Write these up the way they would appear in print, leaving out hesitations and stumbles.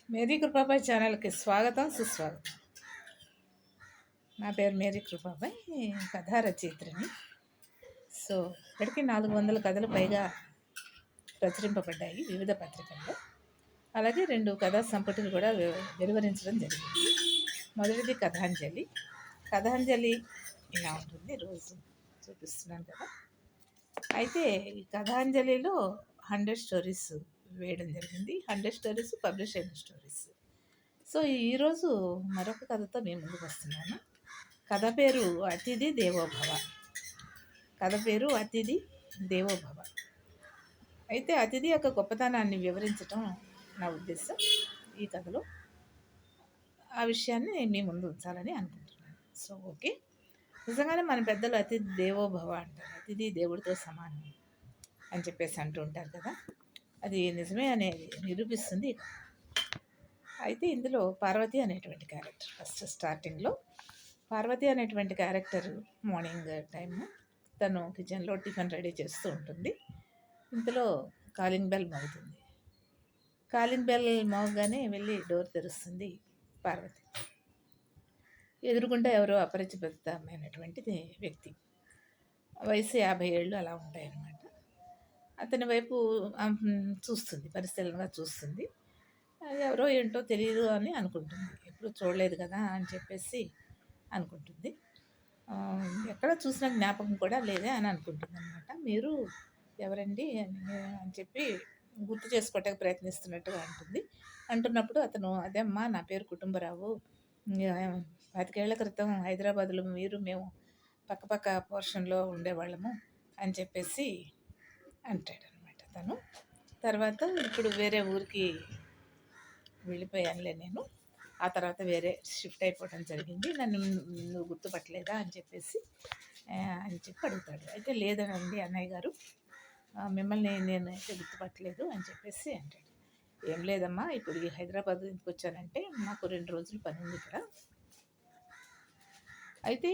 Mary Kripabai ఛానల్కి స్వాగతం సుస్వాగతం. నా పేరు మేరీ కృపాబాయ్, కథా రచయిత్రిని. సో ఇప్పటికీ 400 కథలు పైగా ప్రచురింపబడ్డాయి వివిధ పత్రికల్లో. అలాగే 2 కథా సంపుటిలు కూడా వెలువరించడం జరిగింది. మొదటిది కథాంజలి. కథాంజలి ఇలా ఉంటుంది, రోజు చూపిస్తున్నాను కదా. అయితే ఈ కథాంజలిలో 100 స్టోరీస్ వేయడం జరిగింది. 100 స్టోరీస్ పబ్లిష్ అయిన స్టోరీస్. సో ఈరోజు మరొక కథతో నేను ముందుకు వస్తున్నాను. కథ పేరు అతిథి దేవోభవ. కథ పేరు అతిథి దేవోభవ. అయితే అతిథి యొక్క గొప్పతనాన్ని వివరించడం నా ఉద్దేశం ఈ కథలో. ఆ విషయాన్ని నేను మీ ముందు ఉంచాలని అనుకుంటున్నాను. సో ఓకే, నిజంగానే మన పెద్దలు అతిథి దేవోభవ అంటారు. అతిథి దేవుడితో సమానం అని చెప్పేసి అంటూ ఉంటారు కదా. అది నిజమే అనేది నిరూపిస్తుంది. అయితే ఇందులో పార్వతి అనేటువంటి క్యారెక్టర్, ఫస్ట్ స్టార్టింగ్లో పార్వతి అనేటువంటి క్యారెక్టర్ మార్నింగ్ టైము తను కిచెన్లో టిఫిన్ రెడీ చేస్తూ ఉంటుంది. ఇంతలో కాలింగ్ బెల్ మోగుతుంది. కాలింగ్ బెల్ మోగగానే వెళ్ళి డోర్ తెరుస్తుంది పార్వతి. ఎదురుకుండా ఎవరో అపరిచితమైనటువంటిది వ్యక్తి, వయసు 50 ఏళ్ళు అలా ఉంటాయన్నమాట. అతని వైపు చూస్తుంది, పరిశీలనగా చూస్తుంది. ఎవరో ఏంటో తెలియదు అని అనుకుంటుంది. ఎప్పుడు చూడలేదు కదా అని చెప్పేసి అనుకుంటుంది. ఎక్కడ చూసిన జ్ఞాపకం కూడా లేదే అని అనుకుంటుంది అనమాట. మీరు ఎవరండి అని చెప్పి గుర్తు చేసుకోవటానికి ప్రయత్నిస్తున్నట్టుగా ఉంటుంది. అంటున్నప్పుడు అతను, అదే అమ్మా నా పేరు కుటుంబరావు, 25 ఏళ్ల క్రితం హైదరాబాద్లో మేము పక్కపక్క పోర్షన్లో ఉండేవాళ్ళము అని చెప్పేసి అంటాడనమాట తను. తర్వాత ఇప్పుడు వేరే ఊరికి వెళ్ళిపోయానులే నేను, ఆ తర్వాత వేరే షిఫ్ట్ అయిపోవడం జరిగింది, నన్ను నువ్వు గుర్తుపట్టలేదా అని చెప్పి అడుగుతాడు. అయితే లేదనండి అన్నయ్య గారు, మిమ్మల్ని నేను అయితే గుర్తుపట్టలేదు అని చెప్పేసి అంటాడు. ఏం లేదమ్మా, ఇప్పుడు ఈ హైదరాబాద్ ఎందుకు వచ్చానంటే నాకు 2 రోజులు పని ఉంది ఇక్కడ. అయితే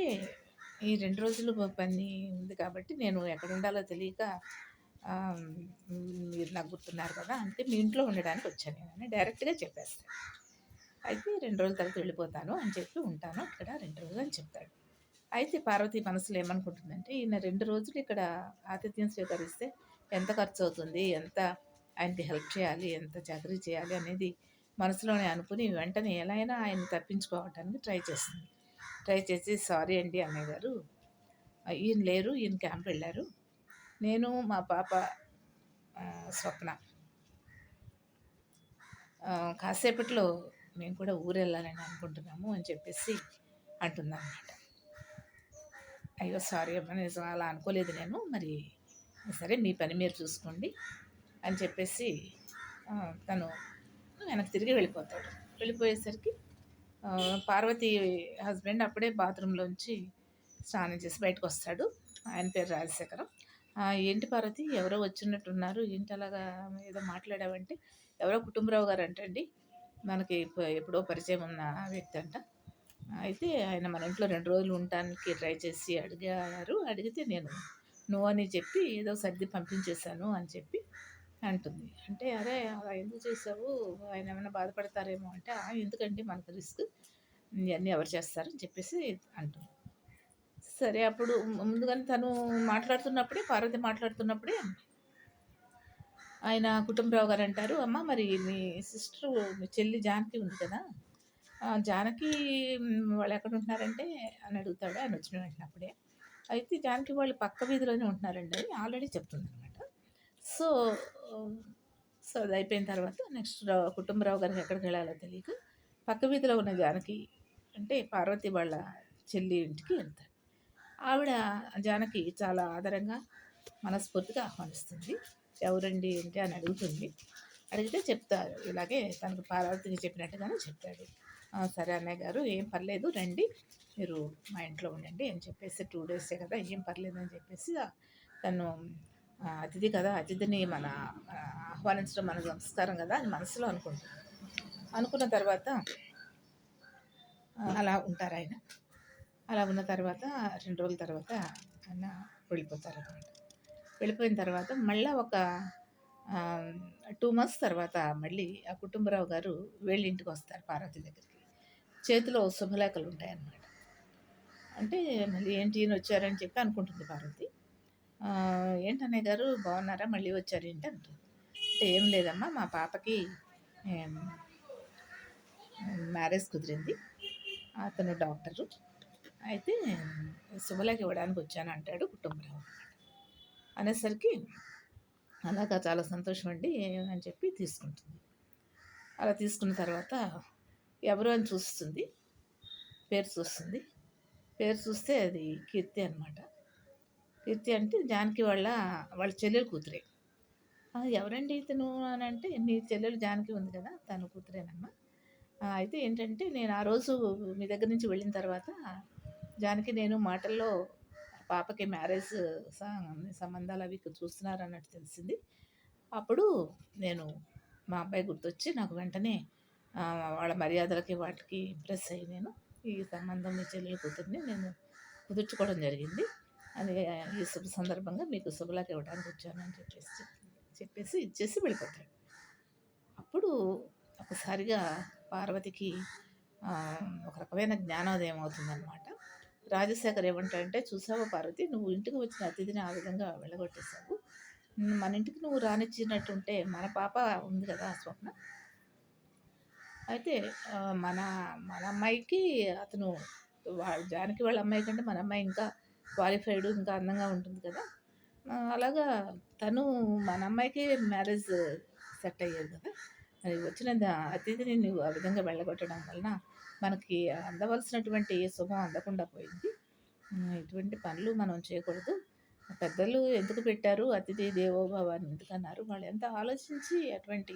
ఈ 2 రోజులు పని ఉంది కాబట్టి నేను ఎక్కడ ఉండాలో తెలియక మీరు నాకు గుర్తున్నారు కదా, అంటే మీ ఇంట్లో ఉండడానికి వచ్చాను నేను డైరెక్ట్గా చెప్పేస్తాను. అయితే 2 రోజుల తర్వాత వెళ్ళిపోతాను అని చెప్పి ఉంటాను ఇక్కడ 2 రోజులు అని చెప్తాడు. అయితే పార్వతి మనసులో ఏమనుకుంటుందంటే, ఈయన 2 రోజులు ఇక్కడ ఆతిథ్యం స్వీకరిస్తే ఎంత ఖర్చు అవుతుంది, ఎంత ఆయనకి హెల్ప్ చేయాలి, ఎంత చాకరీ చేయాలి అనేది మనసులోనే అనుకుని వెంటనే ఎలా అయినా ఆయన తప్పించుకోవటానికి ట్రై చేసి సారీ అండి అన్నయ్య గారు, ఈయన లేరు, ఈయన క్యాంప్ వెళ్ళారు, నేను మా పాప స్వప్న కాసేపట్లో మేము కూడా ఊరు వెళ్ళాలని అనుకుంటున్నాము అని చెప్పేసి అంటుందన్నమాట. అయ్యో సారీ అమ్మ, నిజం అలా అనుకోలేదు నేను, మరి సరే మీ పని మీరు చూసుకోండి అని చెప్పేసి తను వెనక్కి తిరిగి వెళ్ళిపోతాడు. వెళ్ళిపోయేసరికి పార్వతి హస్బెండ్ అప్పుడే బాత్రూంలోంచి స్నానం చేసి బయటకు వస్తాడు. ఆయన పేరు రాజశేఖరం. ఏంటి పార్వతి, ఎవరో వచ్చినట్టున్నారు, ఏంటి అలాగా ఏదో మాట్లాడావంటే, ఎవరో కుటుంబరావు గారు అంటండి, మనకి ఎప్పుడో పరిచయం ఉన్న వ్యక్తి అంట. అయితే ఆయన మన ఇంట్లో 2 రోజులు ఉండటానికి ట్రై చేసి అడిగారు, అడిగితే నేను నో అని చెప్పి ఏదో సర్ది పంపించేశాను అని చెప్పి అంటుంది. అంటే అరే అలా ఎందుకు చేసావు, ఆయన ఏమైనా బాధపడతారేమో అంటే, ఎందుకండి మనకు రిస్క్, ఇవన్నీ ఎవరు చేస్తారని చెప్పేసి అంటుంది. సరే అప్పుడు ముందుగానే తను పార్వతి మాట్లాడుతున్నప్పుడే ఆయన కుటుంబరావు గారు అంటారు, అమ్మ మరి మీ సిస్టరు, మీ చెల్లి జానకి ఉంది కదా, జానకి వాళ్ళు ఎక్కడ ఉంటున్నారంటే అని అడుగుతాడు ఆయన వచ్చిన వెంటనే. అప్పుడే అయితే జానకి వాళ్ళు పక్క వీధిలోనే ఉంటున్నారండి అని ఆల్రెడీ చెప్తుంది అనమాట. సో సో అది అయిపోయిన తర్వాత నెక్స్ట్ కుటుంబరావు గారికి ఎక్కడికి వెళ్ళాలో తెలియక పక్క వీధిలో ఉన్న జానకి అంటే పార్వతి వాళ్ళ చెల్లి ఇంటికి వెళ్తాడు. ఆవిడ జానకి చాలా ఆదరంగా మనస్ఫూర్తిగా ఆహ్వానిస్తుంది. ఎవరండి ఏంటి అని అడుగుతుంది. అడిగితే చెప్తారు, ఇలాగే తనకు పార్వతికి చెప్పినట్టుగానే చెప్తాడు. సరే అన్నయ్య గారు, ఏం పర్లేదు, రండి మీరు మా ఇంట్లో ఉండండి అని చెప్పేసి 2 డేసే కదా, ఏం పర్లేదు అని చెప్పేసి తను అతిథి కదా, అతిథిని మన ఆహ్వానించడం మన సంస్కారం కదా అని మనసులో అనుకున్న తర్వాత అలా ఉంటారు ఆయన. అలా ఉన్న తర్వాత 2 రోజుల తర్వాత ఆయన వెళ్ళిపోతారనమాట. వెళ్ళిపోయిన తర్వాత మళ్ళీ ఒక 2 మంత్స్ తర్వాత మళ్ళీ ఆ కుటుంబరావు గారు వీళ్ళ ఇంటికొస్తారు పార్వతి దగ్గరికి. చేతిలో శుభలేఖలుంటాయన్నమాట. అంటే మళ్ళీ ఏంటి ఈయనొచ్చారని చెప్పి అనుకుంటుంది పార్వతి. "ఏంటన్నయ్య గారు బాగున్నారా? మళ్ళీ వచ్చారేంటి?" అంటుంది. అంటే, "ఏం లేదమ్మా, మా పాపకి ఏం మ్యారేజ్ కుదిరింది. అతను డాక్టరు. అయితే శుభలేఖ ఇవ్వడానికి వచ్చాను" అంటాడు కుటుంబరావు. అనేసరికి, "అలాగా, చాలా సంతోషం అండి" అని చెప్పి తీసుకుంటుంది. అలా తీసుకున్న తర్వాత ఎవరు అని చూస్తుంది. పేరు చూస్తుంది. పేరు చూస్తే అది కీర్తి అనమాట. కీర్తి అంటే జానకి వాళ్ళ చెల్లెలు కూతురే. "ఎవరండి ఇతను" అని అంటే, "మీ చెల్లెలు జానకి ఉంది కదా! తను కూతురేనమ్మా. అయితే ఏంటంటే, నేను ఆ రోజు మీ దగ్గర నుంచి వెళ్ళిన తర్వాత జానకి నేను మాటల్లో పాపకి మ్యారేజ్ స సంబంధాలు అవి చూస్తున్నారన్నట్టు తెలిసింది. అప్పుడు నేను మా అబ్బాయి గుర్తొచ్చి నాకు వెంటనే వాళ్ళ మర్యాదలకి వాటికి ఇంప్రెస్ అయ్యి నేను ఈ సంబంధం మీ చెల్లెలు కూతురిని నేను కుదుర్చుకోవడం జరిగింది. అది ఈ శుభ సందర్భంగా మీకు శుభలేఖ ఇవ్వడానికి వచ్చాను" అని చెప్పేసి ఇచ్చేసి వెళ్ళిపోతాడు. అప్పుడు ఒకసారిగా పార్వతికి ఒక రకమైన జ్ఞానోదయం అవుతుందనమాట. రాజశేఖర్ ఏమంటాడంటే, "చూసావా పార్వతి, నువ్వు ఇంటికి వచ్చిన అతిథిని ఆ విధంగా వెళ్ళగొట్టేశావు. మన ఇంటికి నువ్వు రానిచ్చినట్టుంటే మన పాప ఉంది కదా స్వప్న. అయితే మన మన అమ్మాయికి అతను జానకి వాళ్ళ అమ్మాయి కంటే మన అమ్మాయి ఇంకా క్వాలిఫైడ్, ఇంకా అందంగా ఉంటుంది కదా! అలాగా తను మన అమ్మాయికి మ్యారేజ్ సెట్ అయ్యేది కదా! అది వచ్చిన అతిథిని నువ్వు ఆ విధంగా వెళ్ళగొట్టడం వలన మనకి అందవలసినటువంటి శుభం అందకుండా పోయింది. ఇటువంటి పనులు మనం చేయకూడదు. పెద్దలు ఎందుకు పెట్టారు, అతిథి దేవోభవ అని ఎందుకన్నారు, వాళ్ళు ఎంత ఆలోచించి అటువంటి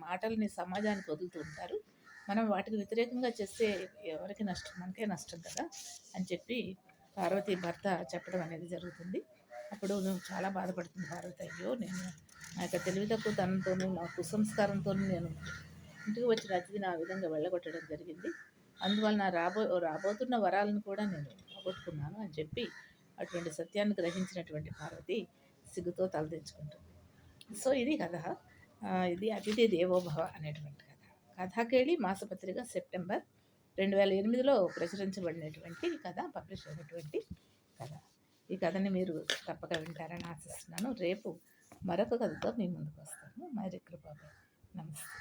మాటల్ని సమాజానికి వదులుతూ ఉంటారు. మనం వాటికి వ్యతిరేకంగా చేస్తే ఎవరికి నష్టం, మనకే నష్టం కదా" అని చెప్పి పార్వతి భర్త చెప్పడం అనేది జరుగుతుంది. అప్పుడు నువ్వు చాలా బాధపడుతుంది పార్వతి. "అయ్యో, నేను నా యొక్క తెలివి తక్కువతనంతోనూ నా కుసంస్కారంతోనూ నేను ఇంటికి వచ్చిన అతిథిని ఆ విధంగా వెళ్ళగొట్టడం జరిగింది. అందువలన రాబోతున్న వరాలను కూడా నేను పోగొట్టుకున్నాను" అని చెప్పి అటువంటి సత్యాన్ని గ్రహించినటువంటి పార్వతి సిగ్గుతో తలదించుకుంటుంది. సో ఇది కథ. ఇది అతిథి దేవోభవ అనేటువంటి కథ. కథాకేళి మాసపత్రిక సెప్టెంబర్ 2008లో ప్రచురించబడినటువంటి కథ, పబ్లిష్ అయినటువంటి కథ. ఈ కథని మీరు తప్పక వింటారని ఆశిస్తున్నాను. రేపు మరొక కథతో మీ ముందుకు వస్తాను. మేరీ కృపాబాయ్. నమస్తే.